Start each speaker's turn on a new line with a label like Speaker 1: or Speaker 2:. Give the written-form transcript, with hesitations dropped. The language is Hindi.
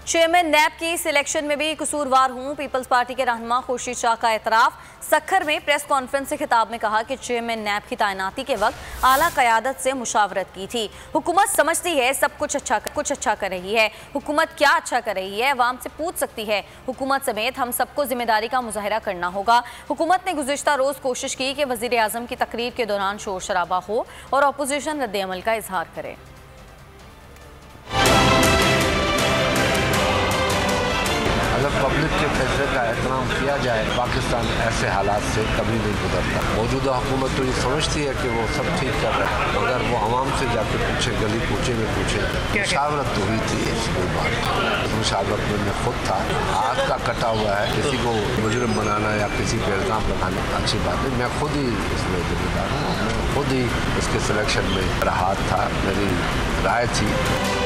Speaker 1: चेयरमैन नैब की सिलेक्शन में भी कसूरवार हूं। पीपल्स पार्टी के रहनुमा खुर्शीद शाह का एतराफ। सक्खर में प्रेस कॉन्फ्रेंस से खिताब में कहा कि चेयरमैन नैब की तैनाती के वक्त आला क़यादत से मुशावरत की थी। हुकूमत समझती है सब कुछ अच्छा कर रही है। हुकूमत क्या अच्छा कर रही है अवाम से पूछ सकती है। हुकूमत समेत हम सबको जिम्मेदारी का मुजाहरा करना होगा। हुकूमत ने गुज़िश्ता रोज़ कोशिश की कि वज़ीर आज़म की तकरीर के दौरान शोर शराबा हो और अपोजिशन रद्द-ए-अमल का इजहार करे।
Speaker 2: अगर पब्लिक के फैसले का एहतराम किया जाए, पाकिस्तान ऐसे हालात से कभी नहीं गुजरता। मौजूदा हुकूमत तो ये समझती है कि वो सब ठीक कर रहा है, मगर वो आवाम से जाके पूछे, गली पूछे में पूछे। मुशावरत तो हुई थी, कोई बात मुशावरत में मैं खुद था। हाथ का कटा हुआ है, किसी को मुजरिम बनाना या किसी पर इल्ज़ाम लगाना अच्छी बात है। मैं खुद ही इसमें जिम्मेदार हूँ। मैं खुद ही इसके सिलेक्शन में मेरा हाथ था, मेरी राय थी।